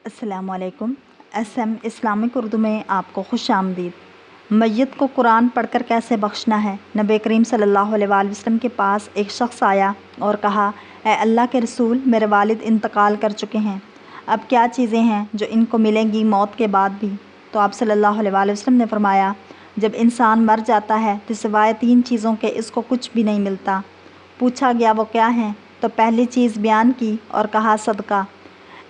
अस्सलाम वालेकुम। SM Islamic Urdu में आपको खुश आमदीद। मैयत को कुरान पढ़कर कैसे बख्शना है। नबी करीम सल्लल्लाहु अलैहि वसल्लम के पास एक शख्स आया और कहा, ए अल्लाह के रसूल, मेरे वालिद इंतकाल कर चुके हैं, अब क्या चीज़ें हैं जो इनको मिलेंगी मौत के बाद भी। तो आप सल्लल्लाहु अलैहि वसल्लम ने फरमाया, जब इंसान मर जाता है तो सिवाय 3 चीज़ों के इसको कुछ भी नहीं मिलता। पूछा गया वो क्या हैं, तो पहली चीज़ बयान की और कहा सदका।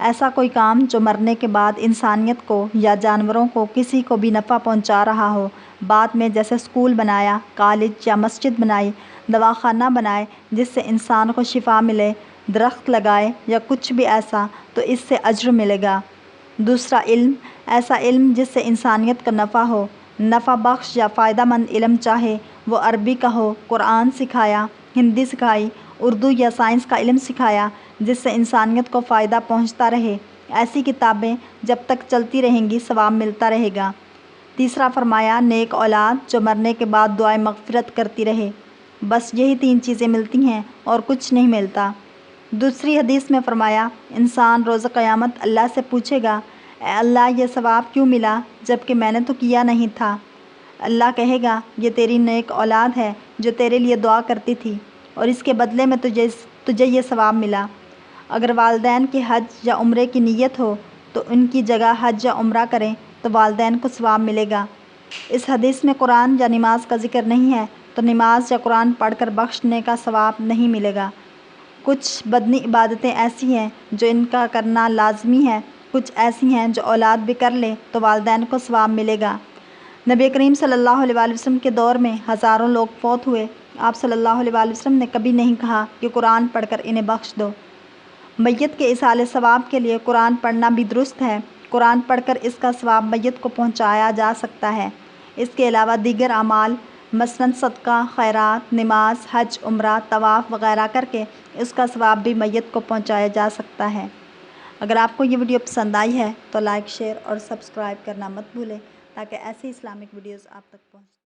ऐसा कोई काम जो मरने के बाद इंसानियत को या जानवरों को किसी को भी नफ़ा पहुंचा रहा हो। बाद में जैसे स्कूल बनाया, कॉलेज या मस्जिद बनाई, दवाखाना बनाए जिससे इंसान को शिफा मिले, दरख्त लगाए या कुछ भी ऐसा, तो इससे अज्र मिलेगा। दूसरा इल्म, ऐसा इल्म जिससे इंसानियत का नफ़ा हो, नफ़ा बख्श या फ़ायदा मंद इल्म, चाहे वो अरबी का हो, कुरान सिखाया, हिंदी सिखाई, उर्दू या साइंस का इल्म सिखाया जिससे इंसानियत को फ़ायदा पहुंचता रहे। ऐसी किताबें जब तक चलती रहेंगी सवाब मिलता रहेगा। तीसरा फरमाया, नेक औलाद जो मरने के बाद दुआए मग़फ़िरत करती रहे। बस यही 3 चीज़ें मिलती हैं और कुछ नहीं मिलता। दूसरी हदीस में फरमाया, इंसान रोज़ क़यामत अल्लाह से पूछेगा, ए अल्लाह, ये सवाब क्यों मिला जबकि मैंने तो किया नहीं था। अल्लाह कहेगा, ये तेरी नेक औलाद है जो तेरे लिए दुआ करती थी और इसके बदले में तुझे ये सवाब मिला। अगर वालिदैन की हज या उम्रे की नीयत हो तो उनकी जगह हज या उम्रा करें तो वालिदैन को सवाब मिलेगा। इस हदीस में कुरान या नमाज का जिक्र नहीं है, तो नमाज या कुरान पढ़कर बख्शने का सवाब नहीं मिलेगा। कुछ बदनी इबादतें ऐसी हैं जो इनका करना लाजमी है, कुछ ऐसी हैं जो औलाद भी कर ले तो वालिदैन को सवाब मिलेगा। नबी करीम सल्लल्लाहु अलैहि वसल्लम के दौर में हज़ारों लोग फौत हुए। आप सल्लल्लाहु अलैहि वसल्लम ने कभी नहीं कहा कि कुरान पढ़कर इन्हें बख्श दो। मैयत के इसाले सवाब के लिए कुरान पढ़ना भी दुरुस्त है। कुरान पढ़कर इसका सवाब मैयत को पहुँचाया जा सकता है। इसके अलावा दीगर अमाल मसलन सदका, खैरात, नमाज, हज, उम्रा, तवाफ़ वग़ैरह करके इसका सवाब भी मैयत को पहुँचाया जा सकता है। अगर आपको ये वीडियो पसंद आई है तो लाइक, शेयर और सब्सक्राइब करना मत भूलें ताकि ऐसी इस्लामिक वीडियोज़ आप तक पहुँच